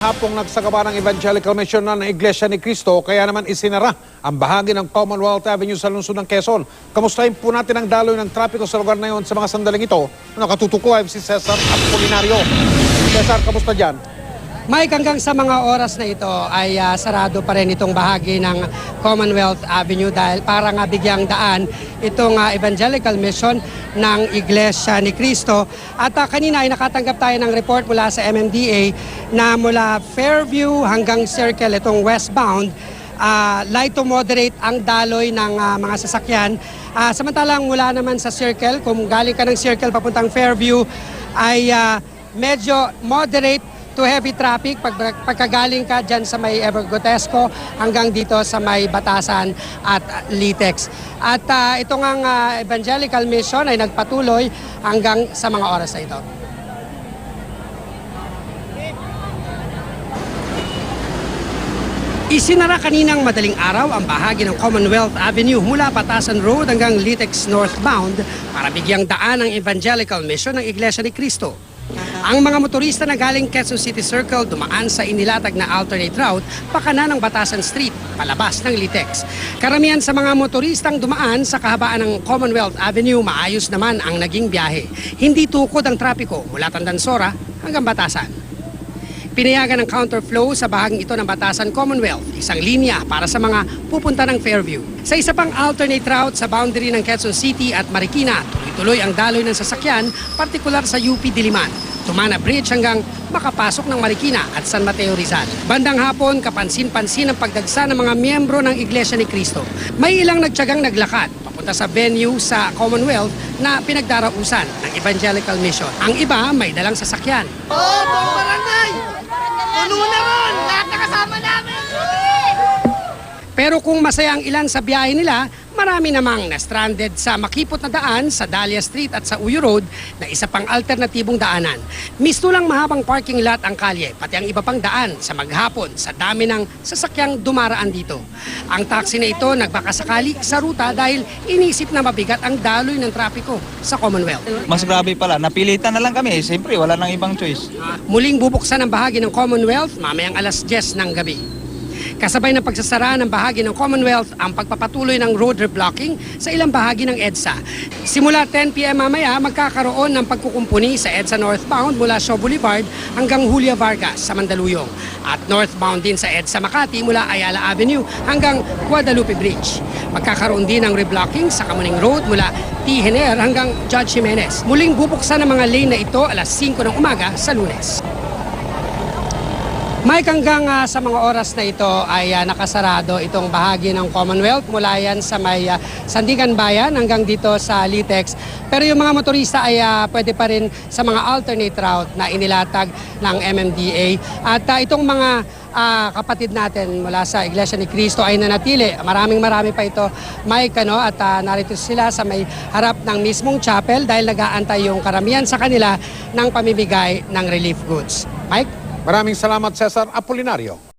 Hapong nagsagawa ng Evangelical Mission ng Iglesia ni Cristo, kaya naman isinara ang bahagi ng Commonwealth Avenue sa lungsod ng Quezon. Kamustahin po natin ang daloy ng trapiko sa lugar na yon sa mga sandaling ito. Nakatutuko ay si Cesar Apolinario. Cesar, kamusta dyan? Mike, hanggang sa mga oras na ito ay sarado pa rin itong bahagi ng Commonwealth Avenue dahil para nga bigyang daan itong Evangelical Mission ng Iglesia ni Cristo. At kanina ay nakatanggap tayo ng report mula sa MMDA na mula Fairview hanggang Circle, itong westbound, light to moderate ang daloy ng mga sasakyan. Samantalang mula naman sa Circle, kung galing ka ng Circle papuntang Fairview, ay medyo moderate to heavy traffic pagkagaling ka dyan sa may Evergotesco hanggang dito sa may Batasan at Litex. At ito ngang Evangelical Mission ay nagpatuloy hanggang sa mga oras na ito. Isinara kaninang madaling araw ang bahagi ng Commonwealth Avenue mula Batasan Road hanggang Litex northbound para bigyang daan ang Evangelical Mission ng Iglesia ni Cristo. Ang mga motorista na galing Quezon City Circle dumaan sa inilatag na alternate route pakana ng Batasan Street, palabas ng Litex. Karamihan sa mga motoristang dumaan sa kahabaan ng Commonwealth Avenue, maayos naman ang naging biyahe. Hindi tukod ang trapiko mula Tandansora hanggang Batasan. Pinayagan ng counterflow sa bahaging ito ng Batasan Commonwealth, isang linya para sa mga pupunta ng Fairview. Sa isa pang alternate route sa boundary ng Quezon City at Marikina, tuloy-tuloy ang daloy ng sasakyan, partikular sa UP Diliman, Tumana Bridge hanggang makapasok ng Marikina at San Mateo Rizal. Bandang hapon, kapansin-pansin ang pagdagsa ng mga miyembro ng Iglesia ni Cristo. May ilang nagtiyagang naglakad papunta sa venue sa Commonwealth na pinagdarausan ng Evangelical Mission. Ang iba may dalang sasakyan. Oo, buong barangay! Puno naman! Lahat na kasama namin! Pero kung masaya ang ilan sa biyahe nila, marami namang na-stranded sa makipot na daan sa Dahlia Street at sa Uyo Road na isa pang alternatibong daanan. Mistulang mahabang parking lot ang kalye, pati ang iba pang daan sa maghapon sa dami ng sasakyang dumaraan dito. Ang taxi na ito nagbakasakali sa ruta dahil inisip na mabigat ang daloy ng trapiko sa Commonwealth. Mas grabe pala, napilitan na lang kami. Siyempre, wala nang ibang choice. Muling bubuksan ang bahagi ng Commonwealth mamayang alas 10 ng gabi. Kasabay ng pagsasara ng bahagi ng Commonwealth ang pagpapatuloy ng road reblocking sa ilang bahagi ng EDSA. Simula 10 p.m. mamaya, magkakaroon ng pagkukumpuni sa EDSA northbound mula Shaw Boulevard hanggang Julia Vargas sa Mandaluyong. At northbound din sa EDSA Makati mula Ayala Avenue hanggang Guadalupe Bridge. Magkakaroon din ng reblocking sa Kamuning Road mula T. Hener hanggang Judge Jimenez. Muling bubuksan ang mga lane na ito alas 5 ng umaga sa Lunes. Mike, hanggang sa mga oras na ito ay nakasarado itong bahagi ng Commonwealth mula yan sa may Sandigan Bayan hanggang dito sa Litex. Pero yung mga motorista ay pwede pa rin sa mga alternate route na inilatag ng MMDA. At itong mga kapatid natin mula sa Iglesia ni Cristo ay nanatili. Maraming pa ito, Mike, at narito sila sa may harap ng mismong chapel dahil nag-aantay yung karamihan sa kanila ng pamimigay ng relief goods. Mike? Maraming salamat, Cesar Apolinario.